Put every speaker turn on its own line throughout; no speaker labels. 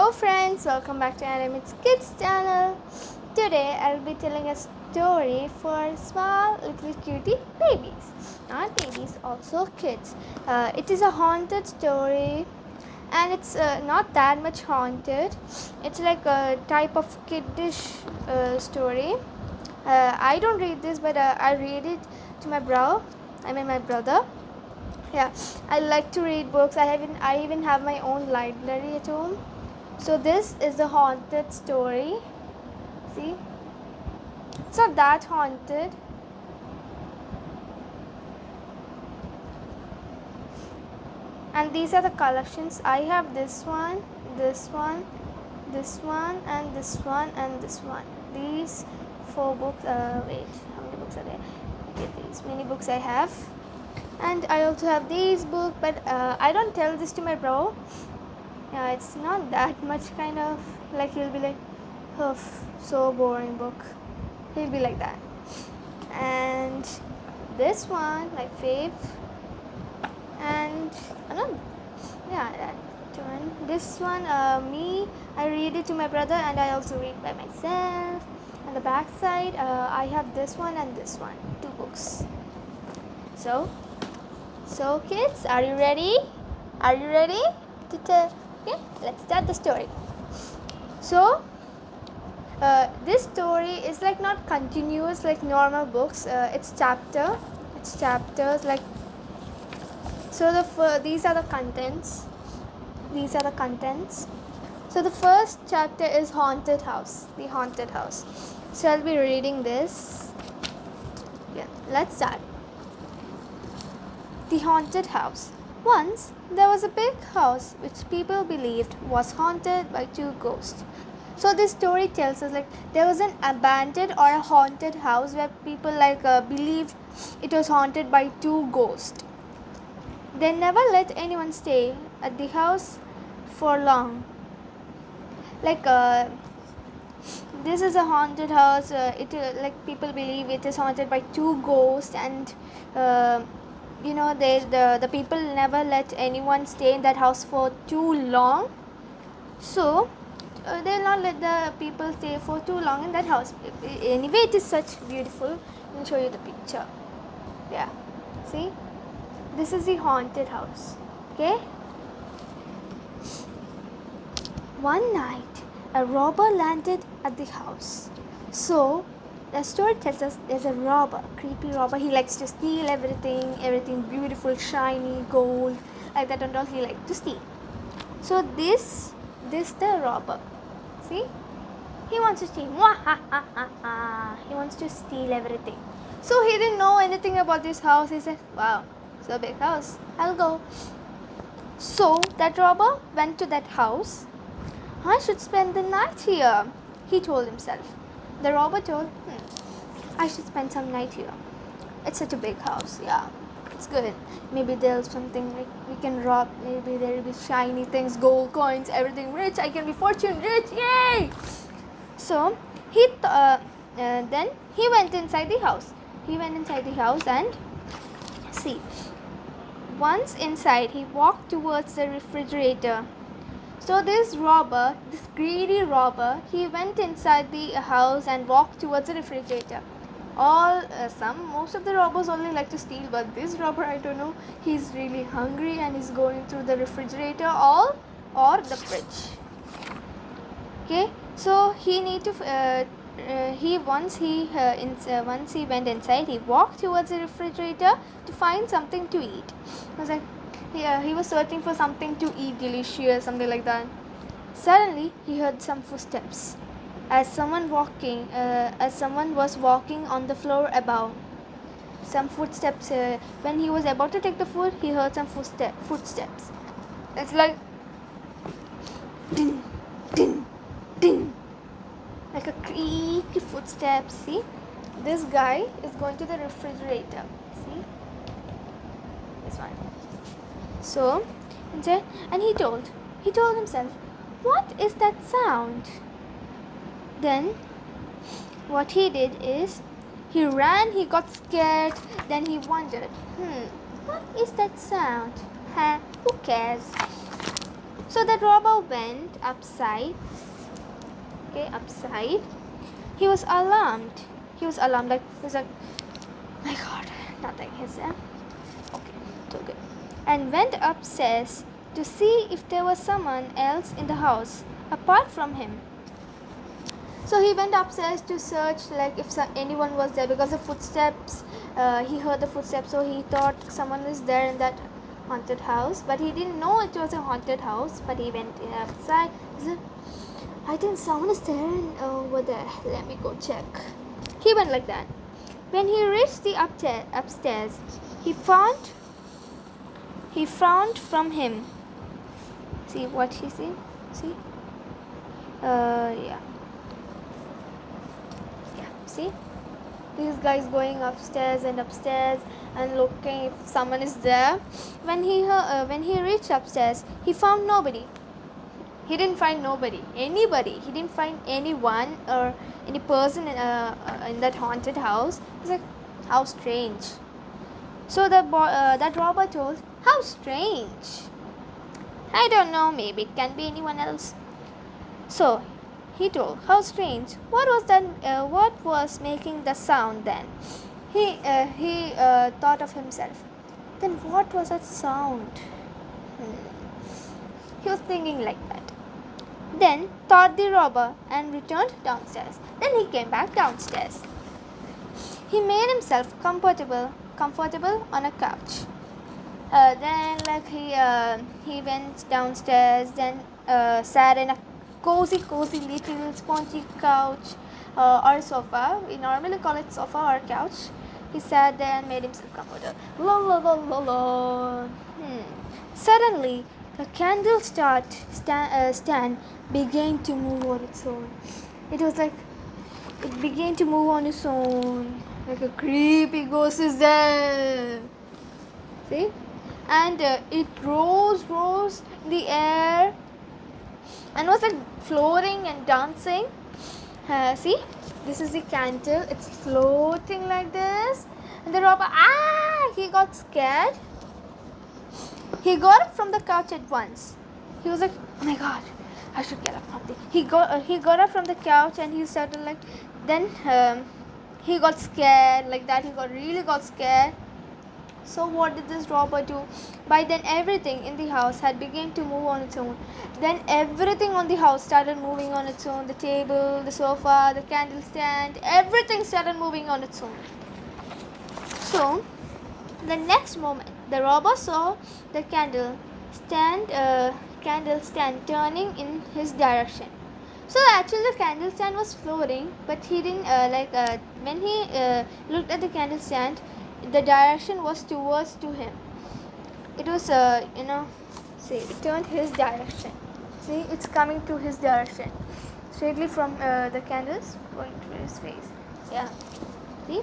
Hello friends, welcome back to Annabbin Kidz channel. Today I'll be telling a story for small little cutie babies. Not babies, also kids. It is a haunted story and it's not that much haunted. It's like a type of kiddish story. I don't read this but I read it to my my brother. Yeah, I like to read books. I even have my own library at home. So this is the haunted story. See, it's not that haunted. And these are the collections. I have this one, this one, this one, and this one, and this one. These 4 books. Wait, how many books are there? Okay, these many books I have. And I also have these books, but I don't tell this to my bro. Yeah, it's not that much kind of like he'll be like, oh, so boring book. He'll be like that. And this one, my fave. And that one. This one, I read it to my brother, and I also read by myself. On the back side, I have this one and this one, 2 books. So kids, are you ready? Are you ready to tell? Okay, let's start the story. So this story is like not continuous like normal books. It's chapters like. So these are the contents. So the first chapter is haunted house. The haunted house. So I'll be reading this. Yeah, let's start. The haunted house. Once there was a big house which people believed was haunted by 2 ghosts. So this story tells us like there was an abandoned or a haunted house where people believed it was haunted by 2 ghosts. They never let anyone stay at the house for long. This is a haunted house. People believe it is haunted by 2 ghosts, and the people never let anyone stay in that house for too long. So they'll not let the people stay for too long in that house. Anyway, it is such beautiful. Let me show you the picture. Yeah, see, this is the haunted house. Okay. One night, a robber landed at the house. So the story tells us there's a robber, creepy robber. He likes to steal everything beautiful, shiny, gold, like that and all. He likes to steal. So this the robber. See, he wants to steal. He wants to steal everything. So he didn't know anything about this house. He said, "Wow, it's a big house. I'll go." So that robber went to that house. I should spend the night here, he told himself. The robber told, I should spend some night here. It's such a big house, yeah, it's good. Maybe there's something like we can rob. Maybe there will be shiny things, gold coins, everything rich. I can be fortune rich, yay! So then he went inside the house. And see, once inside, he walked towards the refrigerator. So this greedy robber, he went inside the house and walked towards the refrigerator. Most of the robbers only like to steal, but this robber, I don't know, he's really hungry and he's going through the refrigerator or the fridge. Okay, so he need to. Once he went inside, he walked towards the refrigerator to find something to eat. I was like, he was searching for something to eat, delicious, something like that. Suddenly, he heard some footsteps, as someone was walking on the floor above. Some footsteps. When he was about to take the food, he heard some footsteps. It's like ding, ding, ding, like a creaky footsteps. See, this guy is going to the refrigerator. See, this one. So, and he told himself, what is that sound? Then, what he did is, he ran, he got scared, then he wondered, what is that sound? Who cares? So that robber went upside. Okay, upside. He was alarmed. Like he was like, my God, nothing. He said, okay, so good. And went upstairs to see if there was someone else in the house apart from him. So he went upstairs to search like if anyone was there, because the footsteps, he heard the footsteps, so he thought someone was there in that haunted house, but he didn't know it was a haunted house. But he went outside. He said, I think someone is there over there. Let me go check. He went like that. When he reached the upstairs, he frowned from him. See what he said? See? Yeah. See, this guy is going upstairs and looking if someone is there. When he reached upstairs, he found nobody. He didn't find anybody. He didn't find anyone or any person in that haunted house. He's like, how strange. So that robber told, how strange. I don't know, maybe it can be anyone else. So he told, how strange. What was that? What was making the sound then? He thought of himself. Then what was that sound? He was thinking like that. Then thought the robber and returned downstairs. Then he came back downstairs. He made himself comfortable on a couch. Then like he went downstairs. Then sat in a cozy little spongy couch or sofa. We normally call it sofa or couch. He sat there and made himself comfortable. Suddenly, the candle stand began to move on its own. It was like it began to move on its own, like a creepy ghost is there. See, and it rose in the air and was like floating and dancing. See, this is the candle. It's floating like this. And the robber, he got scared. He got up from the couch at once. He was like, oh my God, I should get up from the. He got up from the couch and he started like. Then he got scared like that. He really got scared. So what did this robber do? By then everything in the house had begun to move on its own. Then everything on the house started moving on its own. The table, the sofa, the candle stand, everything started moving on its own. So the next moment, the robber saw the candle stand turning in his direction. So actually the candle stand was floating, but he didn't when he looked at the candle stand, the direction was towards to him. It was see, it turned his direction. See, it's coming to his direction, straightly from the candles going to his face. Yeah, see,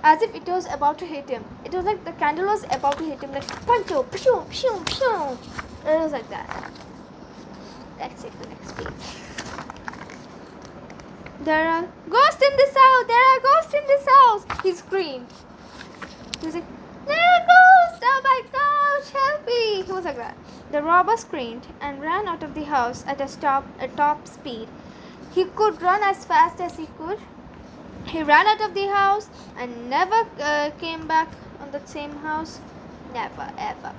as if it was about to hit him. It was like the candle was about to hit him, like pancho, pshoo, pshoo, pshoo. It was like that. Let's take the next page. There are ghosts in this house. There are ghosts in this house. He screamed. He was like, there are ghosts! Oh my gosh, help me! He was like that. The robber screamed and ran out of the house at a top speed. He could run as fast as he could. He ran out of the house and never came back on that same house. Never, ever.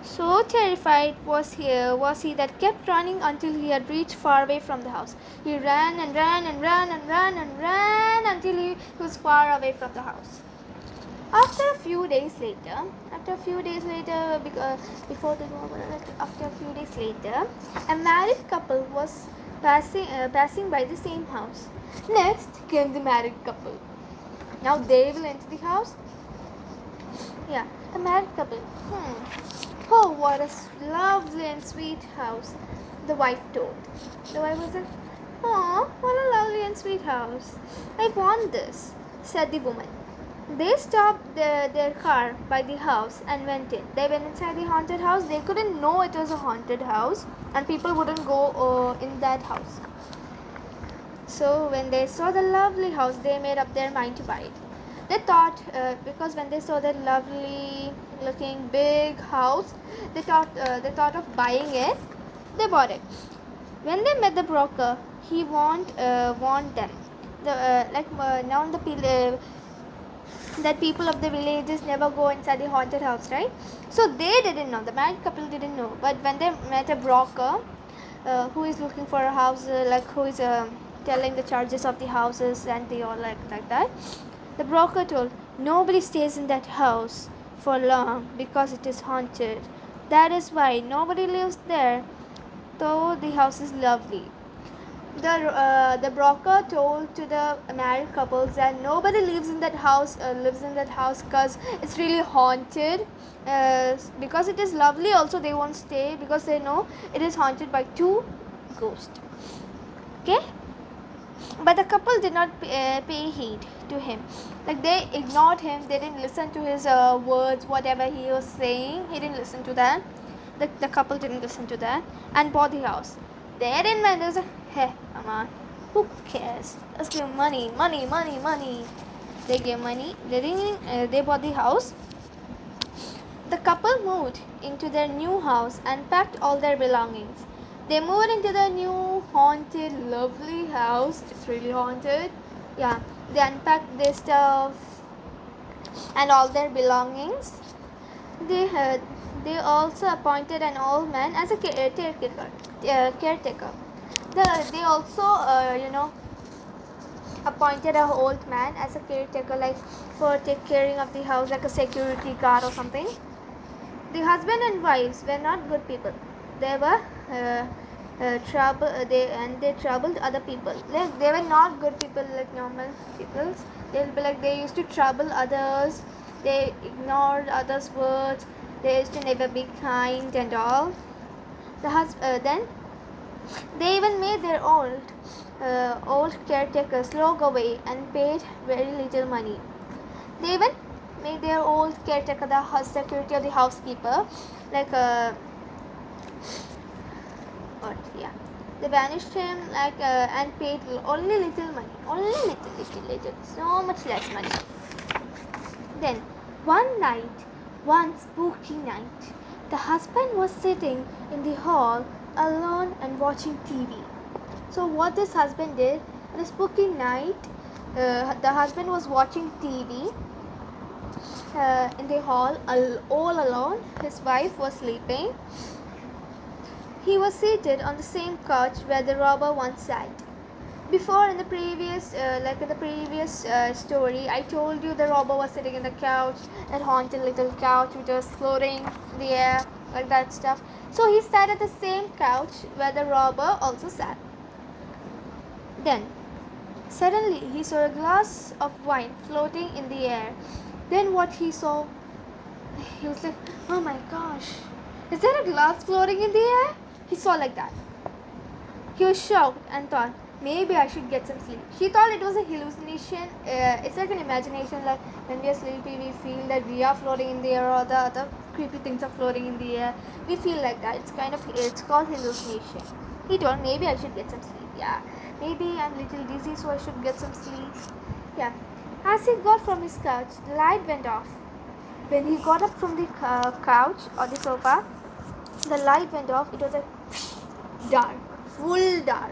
So terrified was he that kept running until he had reached far away from the house. He ran and ran and ran and ran and ran until he was far away from the house. After a few days later, a married couple was passing by the same house. Next came the married couple. Now they will enter the house. Yeah, a married couple. Oh, what a lovely and sweet house, the wife told. The wife was like, oh, what a lovely and sweet house. I want this, said the woman. They stopped their car by the house and went in. They went inside the haunted house. They couldn't know it was a haunted house and people wouldn't go in that house. So when they saw the lovely house, they made up their mind to buy it. They thought, because when they saw that lovely looking big house, they thought of buying it. They bought it. When they met the broker, he warned them. Now that people of the villages never go inside the haunted house, right? So they didn't know. The married couple didn't know. But when they met a broker, who is looking for a house, who is telling the charges of the houses and they all like that, the broker told, nobody stays in that house for long because it is haunted. That is why nobody lives there, though the house is lovely. The broker told to the married couples that nobody lives in that house because it's really haunted. Because it is lovely, also they won't stay because they know it is haunted by two ghosts. Okay. But the couple did not pay heed to him. Like, they ignored him. They didn't listen to his words, whatever he was saying. He didn't listen to that. The couple didn't listen to that and bought the house. Therein when there's a, hey, come on, who cares? Let's give money. They gave money. They bought the house. The couple moved into their new house and packed all their belongings. They moved into their new haunted, lovely house. It's really haunted. Yeah. They unpacked their stuff and all their belongings. They also appointed an old man as a caretaker. They also, appointed an old man as a caretaker, like for take caring of the house, like a security guard or something. The husband and wives were not good people. They were they troubled other people. Like, they were not good people like normal people. They used to trouble others. They ignored others' words. They used to never be kind and all. Then they even made their old caretakers slog away and paid very little money. They even made their old caretaker the security of the housekeeper, they banished him and paid only little money, little, so much less money. Then one spooky night, the husband was sitting in the hall alone and watching TV. So what this husband did on a spooky night, the husband was watching TV in the hall all alone. His wife was sleeping. He was seated on the same couch where the robber once sat. Before, in the previous story, I told you the robber was sitting in the couch, that haunted little couch which was floating in the air, like that stuff. So he sat at the same couch where the robber also sat. Then, suddenly he saw a glass of wine floating in the air. Then what he saw, he was like, oh my gosh, is there a glass floating in the air? He saw like that. He was shocked and thought, maybe I should get some sleep. He thought it was a hallucination. It's like an imagination, like when we are sleepy, we feel that we are floating in the air or the other creepy things are floating in the air. We feel like that. It's called hallucination. He thought, maybe I should get some sleep. Yeah, maybe I'm a little dizzy, so I should get some sleep. Yeah. As he got from his couch, the light went off. When he got up from the couch or the sofa, the light went off. It was like dark, full dark.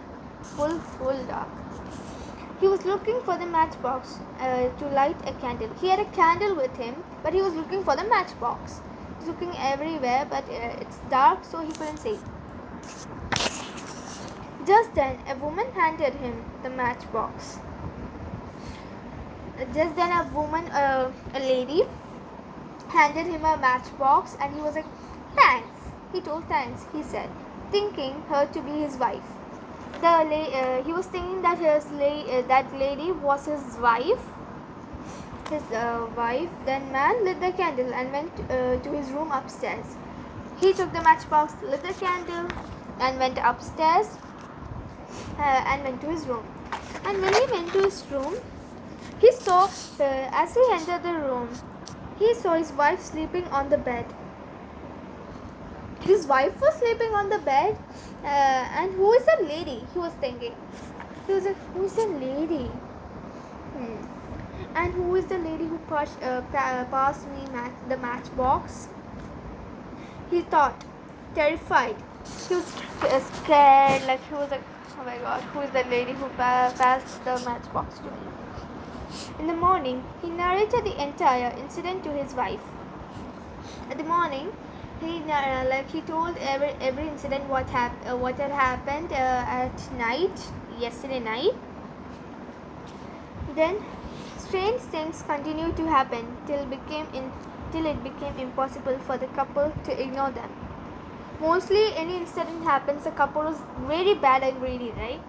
He was looking for the matchbox to light a candle. He had a candle with him, but he was looking for the matchbox. He was looking everywhere, but it's dark, so he couldn't see. Just then, a woman handed him the matchbox. A lady handed him a matchbox, and he was like, thanks. He told thanks, he said, thinking her to be his wife. He was thinking that that lady was his wife. Then man lit the candle and went to his room upstairs. He took the matchbox, lit the candle, and went upstairs and went to his room. And when he went to his room, he saw, as he entered the room, he saw his wife sleeping on the bed. His wife was sleeping on the bed, and who is that lady? He was thinking. He was like, who is that lady? And who is the lady who passed me the matchbox? He thought, terrified. He was scared, like he was like, oh my god, who is that lady who passed the matchbox to me? In the morning, he narrated the entire incident to his wife. In the morning, he told every incident what had happened at night, yesterday night. Then strange things continued to happen till it became impossible for the couple to ignore them. Mostly any incident happens, the couple is very bad and greedy, right?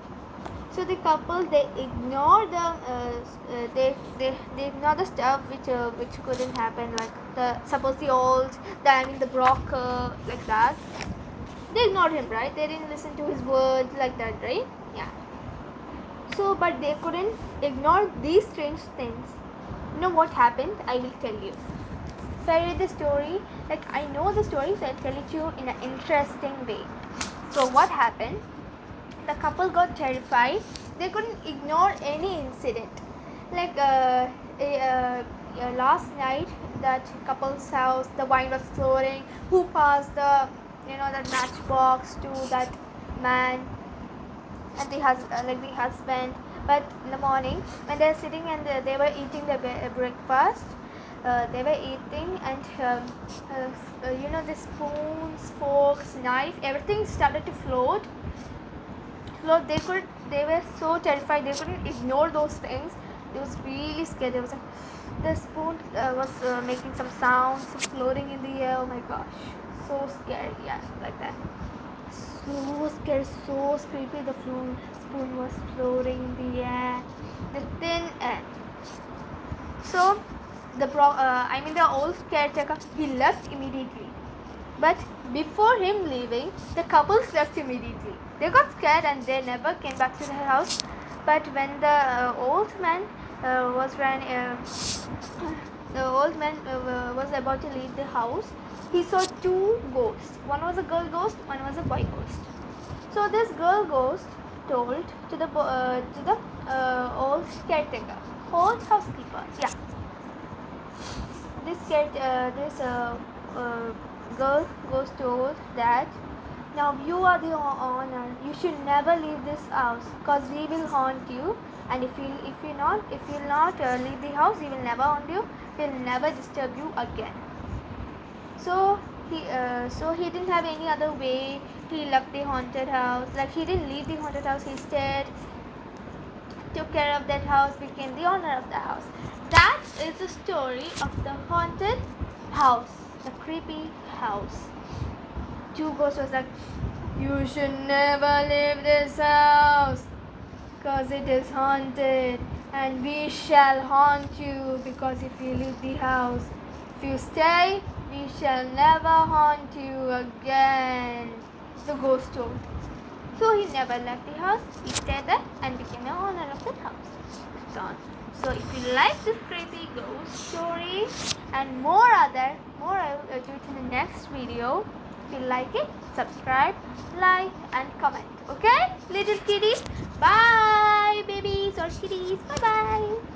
So the couple, they ignore they ignore the stuff which couldn't happen, like suppose the broker, like that. They ignored him, right? They didn't listen to his words like that, right? Yeah. So, but they couldn't ignore these strange things. You know what happened? I will tell you. So I read the story, like I know the story, so I'll tell it to you in an interesting way. So what happened? The couple got terrified. They couldn't ignore any incident. Like last night, that couple's house, the wine was flowing. Who passed that matchbox to that man and the husband? But in the morning, when they were sitting and they were eating the breakfast, they were eating, and the spoons, forks, knife, everything started to float. They were so terrified, they couldn't ignore those things. They was really scared. There was the spoon was making some sounds, floating in the air. Oh my gosh, so scary. Yeah, like that. So scary, so creepy. The spoon was floating in the air, the thin air. So the old caretaker, he left immediately. But before him leaving, the couples left immediately. They got scared and they never came back to their house. But when the old man was about to leave the house, he saw two ghosts. One was a girl ghost, one was a boy ghost. So this girl ghost told to the old caretaker, old housekeeper. Yeah. This girl goes told that, now you are the owner. You should never leave this house, because we will haunt you. And if you'll not leave the house, we will never haunt you. We'll never disturb you again. So he didn't have any other way. He left the haunted house. Like, he didn't leave the haunted house. He stayed, took care of that house, became the owner of the house. That is the story of the haunted house, the creepy house. Two ghosts was like, you should never leave this house, because it is haunted, and we shall haunt you, because if you leave the house, if you stay, we shall never haunt you again, the ghost told. So he never left the house. He stayed there and became the owner of that house. So if you like this creepy ghost story and more, I will do it in the next video. If you like it, subscribe, like and comment. Okay, little kitties? Bye, babies or kitties. Bye bye.